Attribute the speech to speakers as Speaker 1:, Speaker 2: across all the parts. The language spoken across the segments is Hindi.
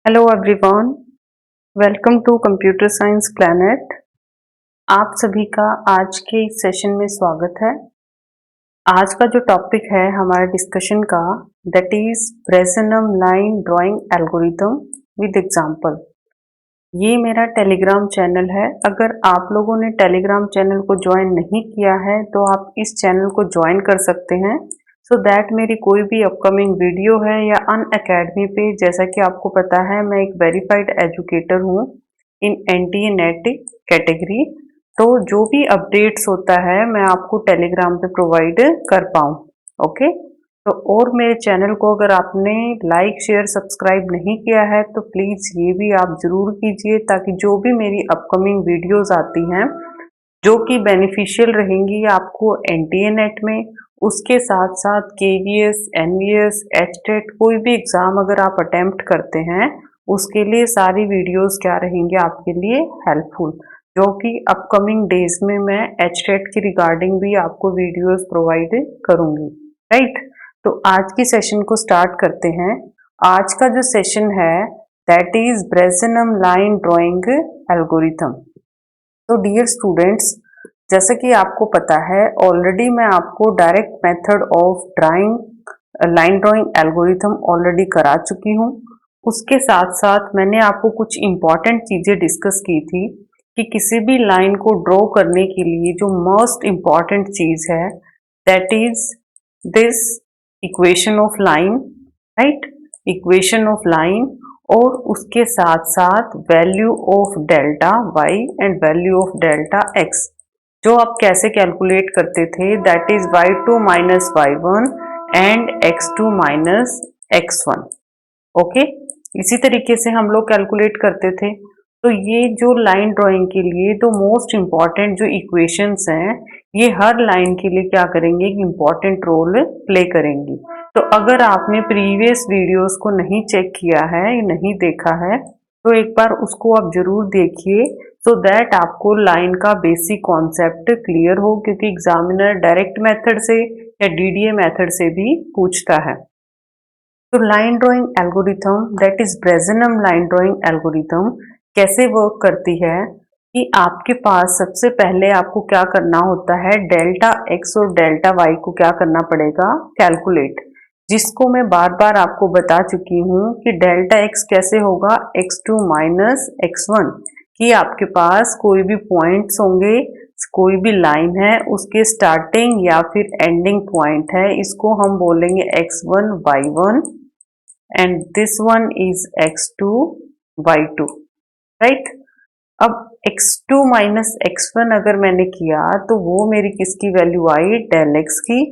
Speaker 1: Hello everyone, welcome to computer science planet. आप सभी का आज के इस सेशन में स्वागत है। आज का जो टॉपिक है हमारे डिस्कशन का, that is Bresenham line drawing algorithm with example. ये मेरा टेलीग्राम चैनल है। अगर आप लोगों ने टेलीग्राम चैनल को ज्वाइन नहीं किया है तो आप इस चैनल को ज्वाइन कर सकते हैं, सो दैट मेरी कोई भी अपकमिंग वीडियो है या अनअकैडमी पे, जैसा कि आपको पता है मैं एक वेरीफाइड एजुकेटर हूँ इन एनटीए नेट कैटेगरी, तो जो भी अपडेट्स होता है मैं आपको टेलीग्राम पे प्रोवाइड कर पाऊँ। ओके, तो और मेरे चैनल को अगर आपने लाइक शेयर सब्सक्राइब नहीं किया है तो प्लीज़ ये भी आप ज़रूर कीजिए, ताकि जो भी मेरी अपकमिंग वीडियोस आती हैं जो कि बेनिफिशियल रहेंगी आपको एनटीए नेट में, उसके साथ साथ केवीएस, एनवीएस, एचटेट कोई भी एग्ज़ाम अगर आप अटेम्प्ट करते हैं उसके लिए सारी वीडियोस क्या रहेंगे आपके लिए हेल्पफुल, जो कि अपकमिंग डेज में मैं एचटेट के रिगार्डिंग भी आपको वीडियोस प्रोवाइड करूँगी। राइट, तो आज की सेशन को स्टार्ट करते हैं। आज का जो सेशन है that is Bresenham line drawing algorithm. तो डियर स्टूडेंट्स, जैसे कि आपको पता है ऑलरेडी मैं आपको direct method of drawing line drawing algorithm already करा चुकी हूँ। उसके साथ साथ मैंने आपको कुछ इम्पॉर्टेंट चीज़ें डिस्कस की थी कि किसी भी लाइन को ड्रॉ करने के लिए जो मोस्ट इम्पॉर्टेंट चीज़ है that is this equation of line. Right, equation of line, और उसके साथ साथ value of delta y and value of delta x, जो आप कैसे कैलकुलेट करते थे that is y2 minus y1 and x2 minus x1। Okay, इसी तरीके से हम लोग कैलकुलेट करते थे। तो ये जो लाइन ड्राइंग के लिए तो मोस्ट इम्पॉर्टेंट जो इक्वेशंस हैं ये हर लाइन के लिए क्या करेंगे, इम्पॉर्टेंट रोल प्ले करेंगी। तो अगर आपने प्रीवियस वीडियोस को नहीं चेक किया है, नहीं देखा है, तो एक बार उसको आप जरूर देखिए, सो दैट आपको लाइन का बेसिक कॉन्सेप्ट क्लियर हो, क्योंकि एग्जामिनर डायरेक्ट मेथड से या डीडीए मेथड से भी पूछता है। तो line drawing algorithm that is Bresenham line drawing algorithm कैसे वर्क करती है कि आपके पास सबसे पहले आपको क्या करना होता है, डेल्टा एक्स और डेल्टा वाई को क्या करना पड़ेगा, कैलकुलेट, जिसको मैं बार बार आपको बता चुकी हूँ कि डेल्टा एक्स कैसे होगा, x2 माइनस x1, कि आपके पास कोई भी पॉइंट्स होंगे, कोई भी लाइन है उसके स्टार्टिंग या फिर एंडिंग पॉइंट है, इसको हम बोलेंगे x1 y1 and this one is x2 y2। Right, अब x2 माइनस x1 अगर मैंने किया तो वो मेरी किसकी वैल्यू आई, डेल x की।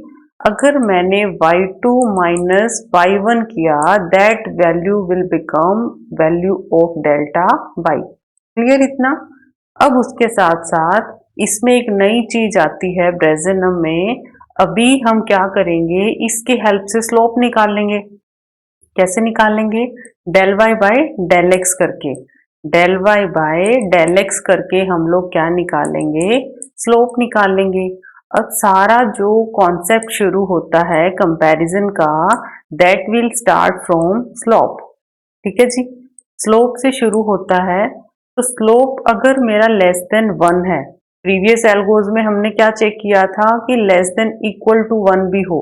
Speaker 1: अगर मैंने y2 माइनस y1 किया that value will become value of delta y। Clear इतना? अब उसके साथ साथ इसमें एक नई चीज आती है ब्रेसेनम में। अभी हम क्या करेंगे, इसके हेल्प से स्लोप निकाल लेंगे। कैसे निकालेंगे, del Y by del X करके, del Y by del X करके हम लोग क्या निकालेंगे, स्लोप निकालेंगे। अब सारा जो कॉन्सेप्ट शुरू होता है कंपैरिजन का that will start from slope. ठीक है जी, स्लोप से शुरू होता है। तो स्लोप अगर मेरा लेस देन 1 है, प्रीवियस एल्गोज में हमने क्या चेक किया था कि लेस देन इक्वल टू 1 भी हो,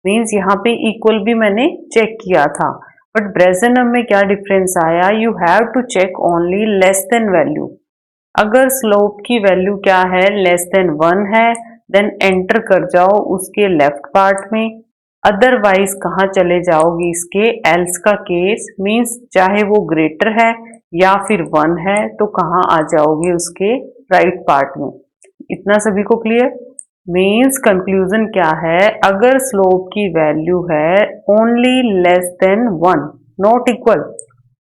Speaker 1: मीन्स यहाँ पे इक्वल भी मैंने चेक किया था। बट ब्रेसेनम में क्या डिफरेंस आया, you have to check only less than value. अगर स्लोप की वैल्यू क्या है, लेस देन 1 है, देन एंटर कर जाओ उसके लेफ्ट पार्ट में। अदरवाइज कहाँ चले जाओगे, इसके एल्स का केस, मीन्स चाहे वो ग्रेटर है या फिर 1 है तो कहाँ आ जाओगे, उसके राइट पार्ट में। इतना सभी को क्लियर? मीन्स कंक्लूजन क्या है, अगर स्लोप की वैल्यू है only less than 1 not equal,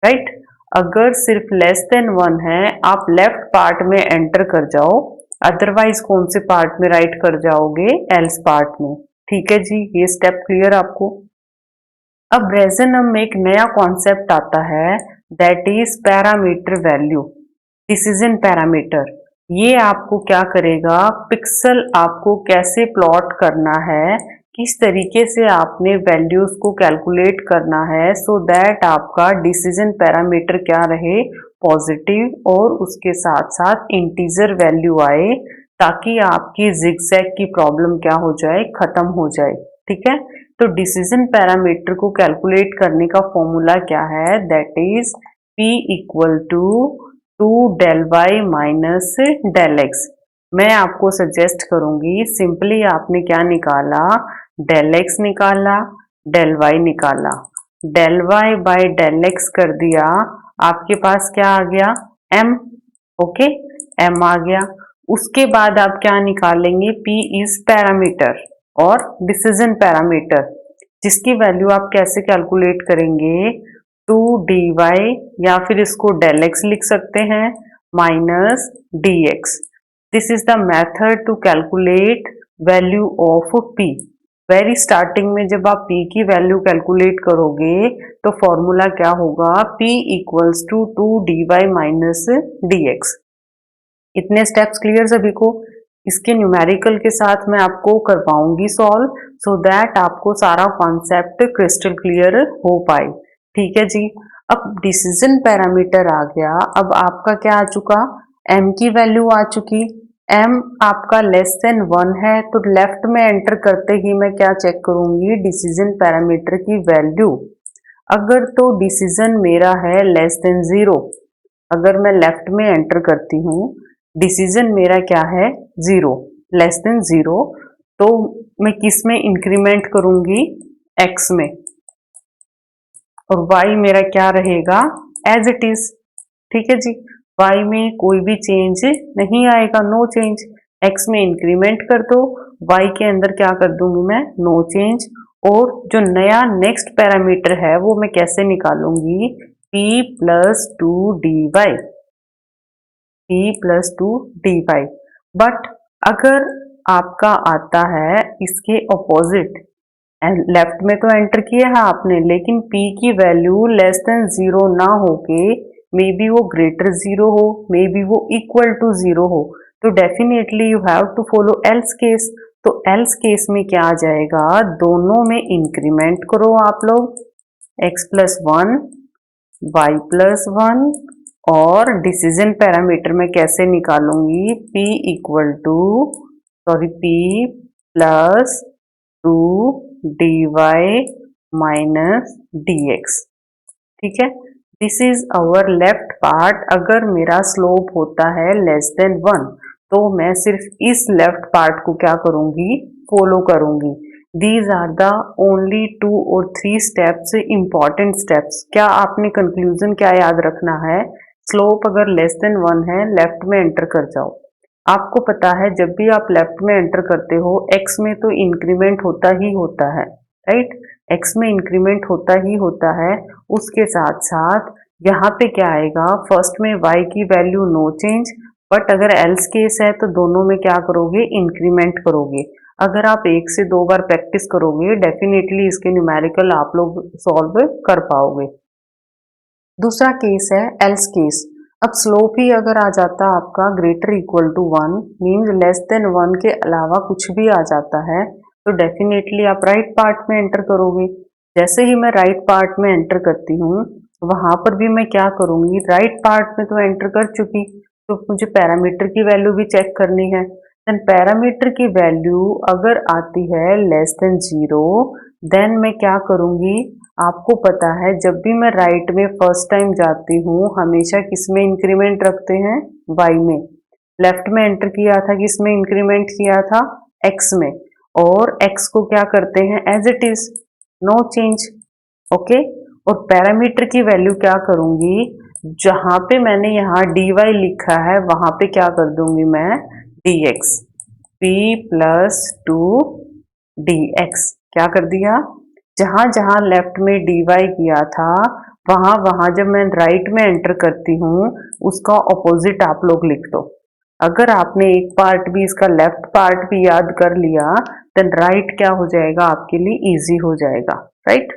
Speaker 1: right, अगर सिर्फ लेस देन 1 है आप लेफ्ट पार्ट में एंटर कर जाओ, अदरवाइज कौन से पार्ट में राइट कर जाओगे, एल्स पार्ट में। ठीक है जी, ये स्टेप क्लियर आपको? अब ब्रेसेनम में एक नया कॉन्सेप्ट आता है that is parameter value, decision parameter. ये आपको क्या करेगा, पिक्सल आपको कैसे प्लॉट करना है किस तरीके से आपने वैल्यूज को कैलकुलेट करना है सो दैट आपका डिसीजन पैरामीटर क्या रहे, पॉजिटिव, और उसके साथ साथ इंटीजर वैल्यू आए, ताकि आपकी जिगजैग की प्रॉब्लम क्या हो जाए, खत्म हो जाए। ठीक है, तो डिसीजन पैरामीटर को कैलकुलेट करने का फॉर्मूला क्या है, that is P equal to 2 del y minus del x। मैं आपको सजेस्ट करूंगी, सिंपली आपने क्या निकाला, del x निकाला, del y निकाला, del y by del x कर दिया, आपके पास क्या आ गया, m। ओके, m आ गया। उसके बाद आप क्या निकालेंगे, p इज पैरामीटर और डिसीजन पैरामीटर, जिसकी वैल्यू आप कैसे कैलकुलेट करेंगे, 2 dy, या फिर इसको del x लिख सकते हैं, minus dx। This is the method to calculate value of p। Very starting में जब आप p की वैल्यू कैलकुलेट करोगे तो फॉर्मूला क्या होगा, p equals to 2 dy minus dx। इतने स्टेप्स क्लियर सभी को? इसके न्यूमेरिकल के साथ मैं आपको करवाऊंगी सॉल्व, सो दैट आपको सारा कॉन्सेप्ट क्रिस्टल क्लियर हो पाए। ठीक है जी। अब डिसीजन पैरामीटर आ गया, अब आपका क्या आ चुका, m की वैल्यू आ चुकी। m आपका लेस देन 1 है तो लेफ्ट में एंटर करते ही मैं क्या चेक करूंगी, डिसीजन पैरामीटर की वैल्यू। अगर तो डिसीजन मेरा है लेस देन 0, अगर मैं लेफ्ट में एंटर करती हूँ, डिसीजन मेरा क्या है, 0, लेस देन 0, तो मैं किस में इंक्रीमेंट करूंगी, x में, और y मेरा क्या रहेगा, एज इट इज। ठीक है जी, y में कोई भी चेंज नहीं आएगा, नो चेंज। x में इंक्रीमेंट कर दो, y के अंदर क्या कर दूंगी मैं, नो चेंज। और जो नया नेक्स्ट पैरामीटर है वो मैं कैसे निकालूंगी, p plus 2 dy, p plus 2 dy। But अगर आपका आता है इसके ऑपोजिट, लेफ्ट में तो एंटर किया है आपने, लेकिन p की वैल्यू लेस देन 0 ना होके मे बी वो ग्रेटर 0 हो, मे बी वो इक्वल टू 0 हो, तो definitely you have to follow else case. तो एल्स केस में क्या आ जाएगा, दोनों में इंक्रीमेंट करो आप लोग, x प्लस 1, y प्लस 1, और डिसीजन पैरामीटर में कैसे निकालूंगी, p equal to, sorry, p plus 2 dy minus dx। ठीक है, this is our left part. अगर मेरा स्लोप होता है लेस देन 1 तो मैं सिर्फ इस लेफ्ट पार्ट को क्या करूंगी, फॉलो करूंगी। दीज आर द ओनली 2 और 3 स्टेप्स, इंपॉर्टेंट स्टेप्स। क्या आपने कंक्लूजन क्या याद रखना है, स्लोप अगर लेस देन 1 है, लेफ्ट में एंटर कर जाओ। आपको पता है जब भी आप लेफ्ट में एंटर करते हो, x में तो इंक्रीमेंट होता ही होता है, राइट, x में इंक्रीमेंट होता ही होता है। उसके साथ साथ यहाँ पे क्या आएगा, फर्स्ट में y की वैल्यू नो चेंज, बट अगर एल्स केस है तो दोनों में क्या करोगे, इंक्रीमेंट करोगे। अगर आप 1 से 2 बार प्रैक्टिस करोगे, डेफिनेटली इसके न्यूमेरिकल आप लोग सॉल्व कर पाओगे। दूसरा केस है एल्स केस। अब स्लोप ही अगर आ जाता आपका greater equal to 1, means less than 1 के अलावा कुछ भी आ जाता है, तो डेफिनेटली आप राइट पार्ट में एंटर करोगे। जैसे ही मैं राइट पार्ट में एंटर करती हूँ, वहां पर भी मैं क्या करूंगी, राइट पार्ट में तो एंटर कर चुकी, तो मुझे पैरामीटर की वैल्यू भी चेक करनी है। देन पैरामीटर की वैल्यू अगर आती है लेस देन 0, देन मैं क्या करूंगी, आपको पता है जब भी मैं राइट में फर्स्ट टाइम जाती हूँ, हमेशा किस में इंक्रीमेंट रखते हैं, y में। लेफ्ट में एंटर किया था, किस में इंक्रीमेंट किया था, x में, और x को क्या करते हैं, as it is, no change. Okay, और पैरामीटर की वैल्यू क्या करूंगी, जहां पे मैंने यहाँ dy लिखा है वहां पे क्या कर दूंगी मैं, dx, p प्लस 2 dx। क्या कर दिया, जहां जहां लेफ्ट में dy किया था, वहां वहां जब मैं राइट में एंटर करती हूँ, उसका ऑपोजिट आप लोग लिख दो। अगर आपने एक पार्ट भी इसका लेफ्ट पार्ट भी याद कर लिया, देन राइट क्या हो जाएगा, आपके लिए इजी हो जाएगा, राइट।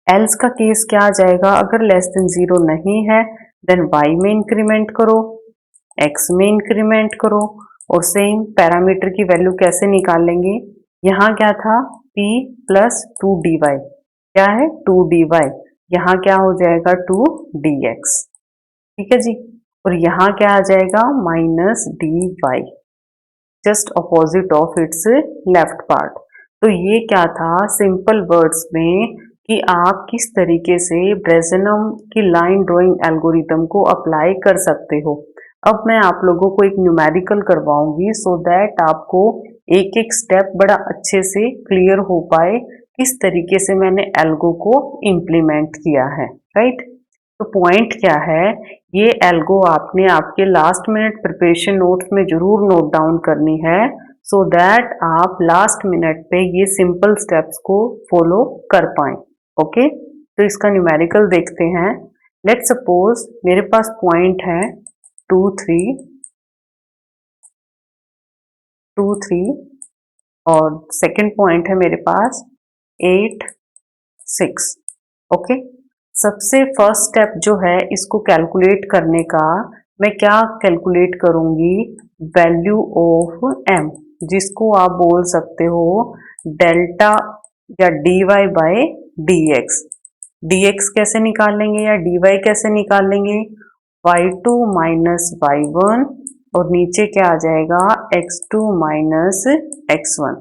Speaker 1: एल्स का केस क्या आ जाएगा, अगर लेस देन 0 नहीं है, देन y में इंक्रीमेंट करो, x में इंक्रीमेंट करो, और सेम पैरामीटर की वैल्यू कैसे निकालेंगे, यहाँ क्या था, p प्लस 2dy, क्या है 2dy, यहाँ क्या हो जाएगा 2dx, ठीक है जी। और यहाँ क्या आ जाएगा minus dy, just opposite of its left part. तो ये क्या था सिंपल वर्ड्स में कि आप किस तरीके से ब्रेजनम की लाइन ड्राइंग एल्गोरिथम को अप्लाई कर सकते हो। अब मैं आप लोगों को एक न्यूमेरिकल करवाऊंगी सो दैट आपको एक एक स्टेप बड़ा अच्छे से क्लियर हो पाए किस तरीके से मैंने एल्गो को इम्प्लीमेंट किया है, राइट। तो पॉइंट क्या है, ये एल्गो आपने आपके लास्ट मिनट प्रिपरेशन नोट्स में जरूर नोट डाउन करनी है सो दैट आप लास्ट मिनट पे ये सिंपल स्टेप्स को फॉलो कर पाए। ओके, तो इसका न्यूमेरिकल देखते हैं। लेट्स सपोज मेरे पास पॉइंट है 2 3 2 3 और सेकंड पॉइंट है मेरे पास 8 6। ओके, सबसे फर्स्ट स्टेप जो है इसको कैलकुलेट करने का, मैं क्या कैलकुलेट करूंगी, वैल्यू ऑफ m, जिसको आप बोल सकते हो डेल्टा या dy बाय dx। dx कैसे निकालेंगे या dy कैसे निकालेंगे, y2 माइनस y1 और नीचे क्या आ जाएगा x2 minus x1,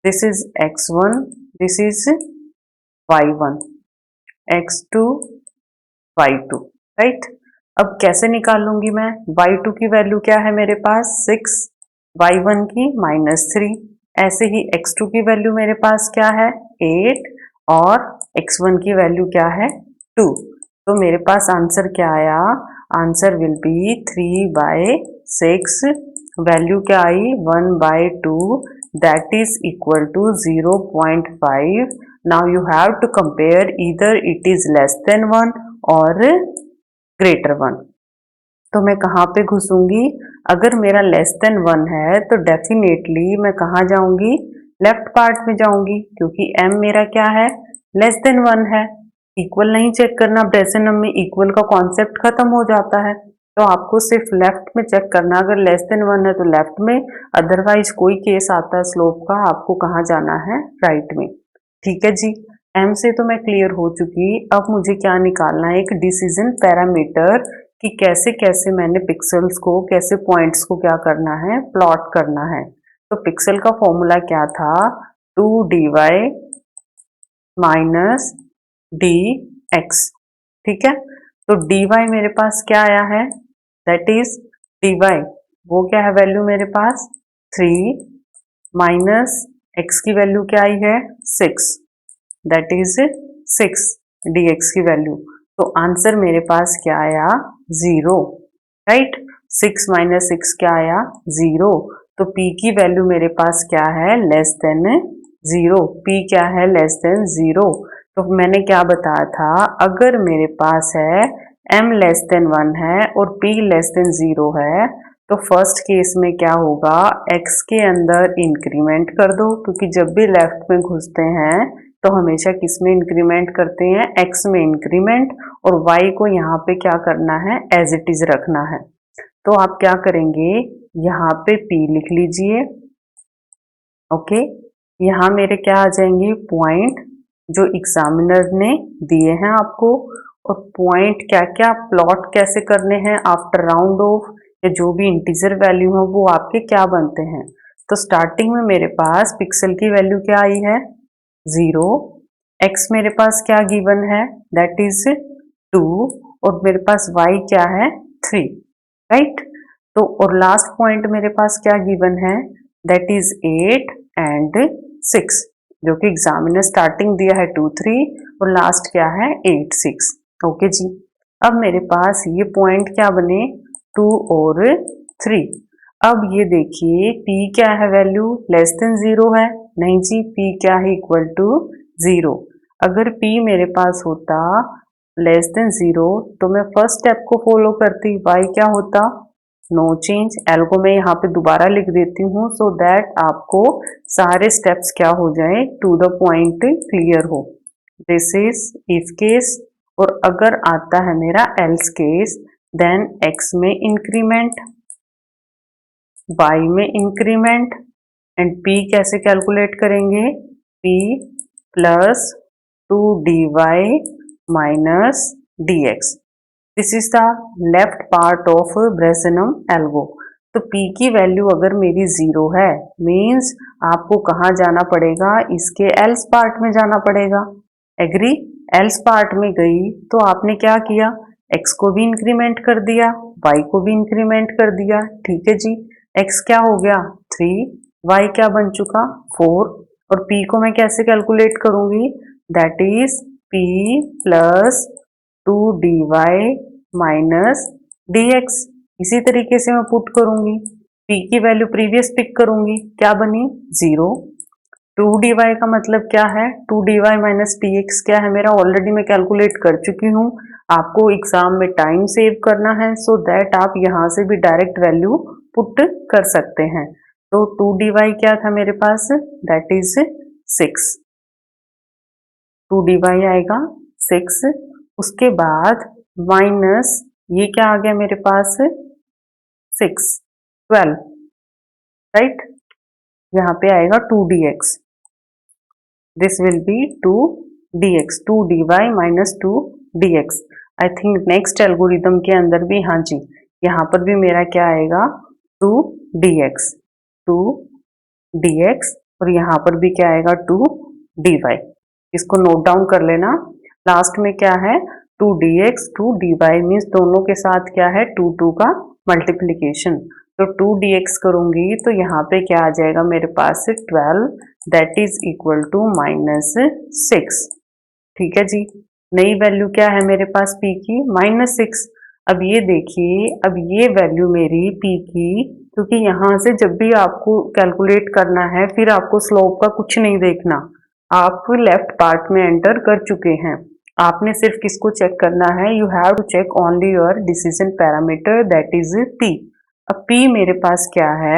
Speaker 1: this is x1, this is y1, x2 y2, right. अब कैसे निकालूंगी मैं, y2 की वैल्यू क्या है मेरे पास 6, y1 की -3, ऐसे ही x2 की वैल्यू मेरे पास क्या है 8 और x1 की वैल्यू क्या है 2। तो मेरे पास आंसर क्या आया, आंसर विल बी 3/6, वैल्यू क्या आई 1/2, that is equal to 0.5। Now you have to compare either it is less than 1 और ग्रेटर 1। तो मैं कहाँ पे घुसूंगी, अगर मेरा लेस देन 1 है तो डेफिनेटली मैं कहाँ जाऊंगी, लेफ्ट पार्ट में जाऊंगी, क्योंकि m मेरा क्या है लेस देन 1 है। इक्वल नहीं चेक करना, ब्रेसेनम में इक्वल का कॉन्सेप्ट खत्म हो जाता है, तो आपको सिर्फ लेफ्ट में चेक करना, अगर लेस देन 1 है तो लेफ्ट में, अदरवाइज कोई केस आता है स्लोप का, आपको कहाँ जाना है राइट में, ठीक है जी। m से तो मैं क्लियर हो चुकी, अब मुझे क्या निकालना है, एक डिसीजन पैरामीटर कि कैसे कैसे मैंने पिक्सल्स को, कैसे पॉइंट्स को क्या करना है प्लॉट करना है। तो पिक्सल का फॉर्मूला क्या था 2dy माइनस dx, ठीक है। तो dy मेरे पास क्या आया है, दैट इज dy, वो क्या है वैल्यू मेरे पास 3 माइनस x की वैल्यू क्या आई है 6, दैट इज 6 dx की वैल्यू। तो आंसर मेरे पास क्या आया 0, राइट। 6 माइनस 6 क्या आया 0, तो p की वैल्यू मेरे पास क्या है लेस देन 0, p क्या है लेस देन 0। तो मैंने क्या बताया था, अगर मेरे पास है m लेस देन 1 है और p लेस देन 0 है, तो फर्स्ट केस में क्या होगा, x के अंदर इंक्रीमेंट कर दो, क्योंकि जब भी लेफ्ट में घुसते हैं तो हमेशा किस में इंक्रीमेंट करते हैं, x में इंक्रीमेंट, और y को यहाँ पे क्या करना है एज इट इज रखना है। तो आप क्या करेंगे, यहाँ पे p लिख लीजिए, ओके। यहाँ मेरे क्या आ जाएंगे पॉइंट जो एग्जामिनर ने दिए हैं आपको, और पॉइंट क्या क्या प्लॉट कैसे करने हैं आफ्टर राउंड ऑफ, या जो भी इंटीजर वैल्यू है वो आपके क्या बनते हैं। तो स्टार्टिंग में मेरे पास पिक्सल की वैल्यू क्या आई है 0, x मेरे पास क्या गिवन है दैट इज 2, और मेरे पास y क्या है 3, राइट। तो और लास्ट पॉइंट मेरे पास क्या गिवन है दैट इज 8 एंड 6, जो कि एग्जामिनर स्टार्टिंग दिया है 2 3 और लास्ट क्या है 8 6, ओके जी। अब मेरे पास ये पॉइंट क्या बने 2 और 3। अब ये देखिए p क्या है वैल्यू लेस देन 0 है, नहीं जी, p क्या है इक्वल टू 0। अगर p मेरे पास होता लेस देन 0 तो मैं फर्स्ट स्टेप को फॉलो करती, y क्या होता नो चेंज। एल को मैं यहाँ पे दोबारा लिख देती हूँ सो दैट आपको सारे स्टेप्स क्या हो जाए टू द पॉइंट क्लियर हो। दिस इज इफ केस, और अगर आता है मेरा एल्स केस, देन x में इंक्रीमेंट, y में इंक्रीमेंट, एंड p कैसे कैलकुलेट करेंगे, p plus 2dy minus dx। This is the left part of Bresenham algo. तो p की वैल्यू अगर मेरी 0 है मीन्स आपको कहाँ जाना पड़ेगा, इसके एल्स पार्ट में जाना पड़ेगा। एग्री? एल्स पार्ट में गई तो आपने क्या किया, x को भी इंक्रीमेंट कर दिया, y को भी इंक्रीमेंट कर दिया। ठीक है जी, x क्या हो गया 3, y क्या बन चुका 4, और p को मैं कैसे कैलकुलेट करूंगी, that is p plus 2dy minus dx। इसी तरीके से मैं पुट करूंगी, p की वैल्यू प्रीवियस पिक करूंगी, क्या बनी 0। 2dy का मतलब क्या है, 2dy माइनस dx क्या है मेरा, ऑलरेडी मैं कैलकुलेट कर चुकी हूँ। आपको एग्जाम में टाइम सेव करना है सो दैट आप यहाँ से भी डायरेक्ट वैल्यू पुट कर सकते हैं। तो 2dy क्या था मेरे पास, दैट इज 6, 2dy आएगा 6। उसके बाद माइनस ये क्या आ गया मेरे पास 6, 12, राइट। यहाँ पे आएगा 2dx, this will be 2dx, 2dy minus 2dx। I think next algorithm के अंदर भी, हाँ जी, यहाँ पर भी मेरा क्या आएगा 2dx, 2dx, और यहाँ पर भी क्या आएगा 2dy। इसको नोट डाउन कर लेना। लास्ट में क्या है 2dx 2dy मीन्स दोनों के साथ क्या है 2 का मल्टीप्लीकेशन। तो 2dx करूंगी तो यहाँ पे क्या आ जाएगा मेरे पास 12, that is equal to minus 6। ठीक है जी, नई वैल्यू क्या है मेरे पास p की -6। अब ये देखिए, अब ये वैल्यू मेरी p की, क्योंकि यहाँ से जब भी आपको कैलकुलेट करना है फिर आपको स्लोप का कुछ नहीं देखना, आप लेफ्ट पार्ट में एंटर कर चुके हैं। आपने सिर्फ किसको चेक करना है, you have to check only your decision parameter that is p। अब p मेरे पास क्या है,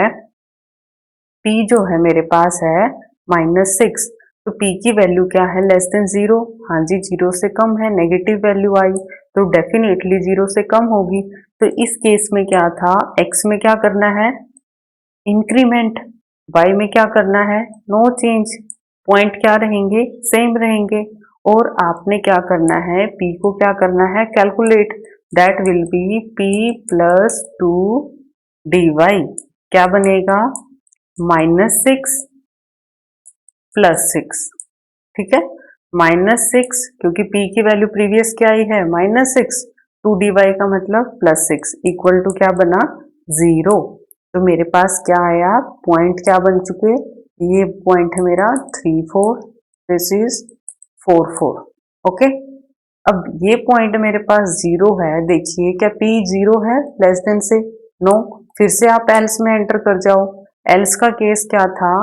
Speaker 1: p जो है मेरे पास है -6, तो p की वैल्यू क्या है लेस देन 0। हाँ जी, 0 से कम है, नेगेटिव वैल्यू आई तो डेफिनेटली 0 से कम होगी। तो इस केस में क्या था, x में क्या करना है इंक्रीमेंट, y में क्या करना है नो चेंज, पॉइंट क्या रहेंगे सेम रहेंगे। और आपने क्या करना है p को क्या करना है calculate, that will be p plus 2dy, क्या बनेगा -6 प्लस 6। ठीक है, -6 क्योंकि p की वैल्यू प्रीवियस क्या आई है -6, 2dy का मतलब +6 इक्वल टू क्या बना 0। तो मेरे पास क्या आया, पॉइंट क्या बन चुके, ये पॉइंट है मेरा 3 4, दिस इज 4 4। ओके, अब ये पॉइंट मेरे पास 0 है, देखिए क्या p 0 है लेस देन से, नो। फिर से आप एल्स में एंटर कर जाओ। एल्स का केस क्या था,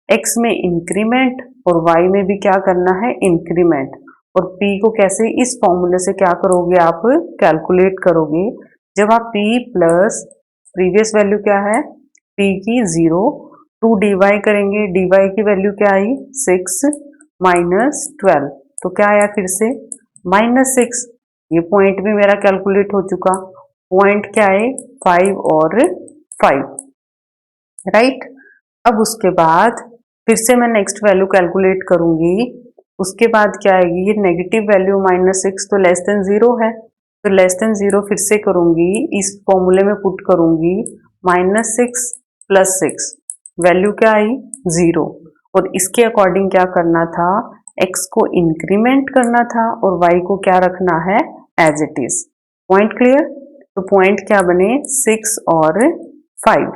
Speaker 1: x में इंक्रीमेंट और y में भी क्या करना है इंक्रीमेंट, और p को कैसे इस फॉर्मूले से क्या करोगे आप कैलकुलेट करोगे। जब आप p प्लस प्रीवियस वैल्यू क्या है p की 0, 2dy करेंगे, dy की वैल्यू क्या आई 6 माइनस 12, तो क्या आया फिर से -6। ये पॉइंट भी मेरा कैलकुलेट हो चुका, पॉइंट क्या है 5 और 5, राइट। अब उसके बाद फिर से मैं नेक्स्ट वैल्यू कैलकुलेट करूंगी, उसके बाद क्या आएगी, ये नेगेटिव वैल्यू -6 तो लेस देन 0 है, तो लेस देन 0 फिर से करूंगी, इस फॉर्मूले में पुट करूंगी -6 प्लस 6, वैल्यू क्या आई 0, और इसके अकॉर्डिंग क्या करना था, x को इंक्रीमेंट करना था और y को क्या रखना है as it is. Point clear, तो पॉइंट क्या बने 6 और 5,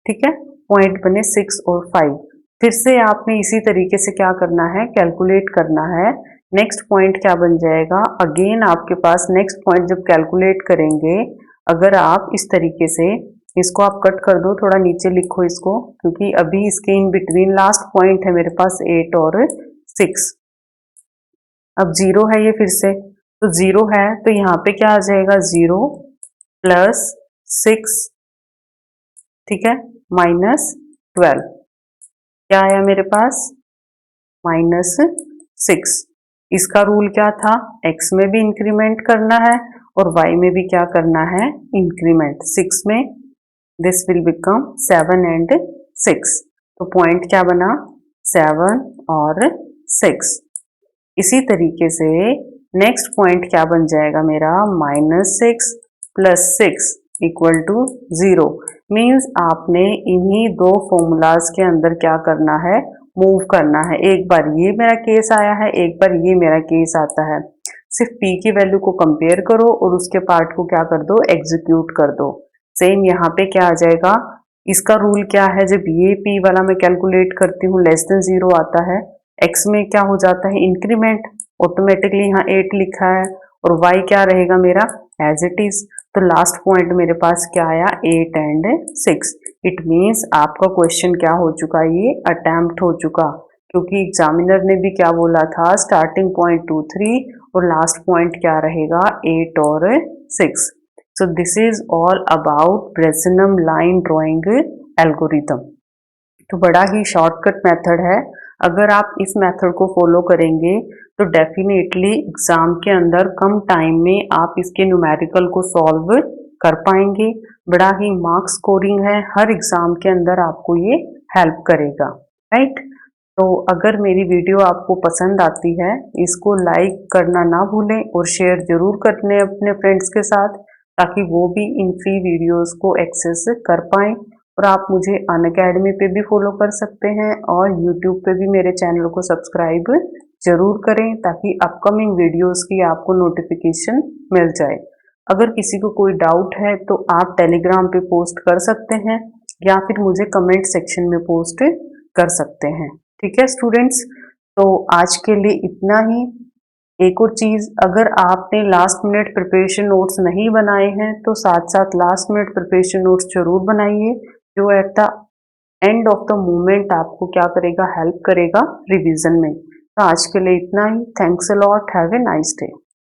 Speaker 1: ठीक है, पॉइंट बने 6 और 5। फिर से आपने इसी तरीके से क्या करना है कैलकुलेट करना है। नेक्स्ट पॉइंट क्या बन जाएगा, अगेन आपके पास नेक्स्ट पॉइंट जब कैलकुलेट करेंगे, अगर आप इस तरीके से, इसको आप कट कर दो, थोड़ा नीचे लिखो इसको, क्योंकि अभी इसके इन बिटवीन लास्ट पॉइंट है मेरे पास 8 और 6। अब 0 है ये फिर से, तो 0 है तो यहाँ पे क्या आ जाएगा 0 प्लस 6, ठीक है, -12, क्या आया मेरे पास -6। इसका रूल क्या था, x में भी इंक्रीमेंट करना है और y में भी क्या करना है इंक्रीमेंट। 6 में दिस विल बिकम 7 एंड 6, तो पॉइंट क्या बना 7 और 6। इसी तरीके से नेक्स्ट पॉइंट क्या बन जाएगा मेरा -6 + 6 = 0। मीन्स आपने इन्हीं दो फॉर्मूलाज के अंदर क्या करना है, मूव करना है। एक बार ये मेरा केस आया है, एक बार ये मेरा केस आता है। सिर्फ p की वैल्यू को कंपेयर करो और उसके पार्ट को क्या कर दो, एग्जीक्यूट कर दो। सेम यहाँ पे क्या आ जाएगा, इसका रूल क्या है, जब ये p वाला मैं कैलकुलेट करती हूँ <0 आता है, x में क्या हो जाता है इंक्रीमेंट, ऑटोमेटिकली यहाँ 8 लिखा है और y क्या रहेगा मेरा एज इट इज। तो लास्ट पॉइंट मेरे पास क्या आया 8 and 6। इट मीन्स आपका क्वेश्चन क्या हो चुका, ये अटेम्प्ट हो चुका, क्योंकि एग्जामिनर ने भी क्या बोला था, स्टार्टिंग पॉइंट 2 3 और लास्ट पॉइंट क्या रहेगा 8 और 6। So this is all about Bresenham line drawing algorithm. तो बड़ा ही शॉर्टकट मेथड है। अगर आप इस मेथड को फॉलो करेंगे तो डेफिनेटली एग्जाम के अंदर कम टाइम में आप इसके न्यूमेरिकल को सॉल्व कर पाएंगे। बड़ा ही मार्क्स स्कोरिंग है, हर एग्जाम के अंदर आपको ये हेल्प करेगा, राइट। तो अगर मेरी वीडियो आपको पसंद आती है, इसको लाइक करना ना भूलें और शेयर जरूर करने अपने फ्रेंड्स के साथ, ताकि वो भी इन फ्री वीडियोस को एक्सेस कर पाएं। और आप मुझे अनअकैडमी पे भी फॉलो कर सकते हैं और यूट्यूब पे भी मेरे चैनल को सब्सक्राइब जरूर करें, ताकि अपकमिंग वीडियोस की आपको नोटिफिकेशन मिल जाए। अगर किसी को कोई डाउट है तो आप टेलीग्राम पे पोस्ट कर सकते हैं या फिर मुझे कमेंट सेक्शन में पोस्ट कर सकते हैं। ठीक है स्टूडेंट्स, तो आज के लिए इतना ही। एक और चीज़, अगर आपने लास्ट मिनट प्रिपरेशन नोट्स नहीं बनाए हैं तो साथ साथ लास्ट मिनट प्रिपरेशन नोट्स जरूर बनाइए, जो at the end of the moment आपको क्या करेगा, हेल्प करेगा रिवीजन में। तो आज के लिए इतना ही। Thanks a lot, have a nice day.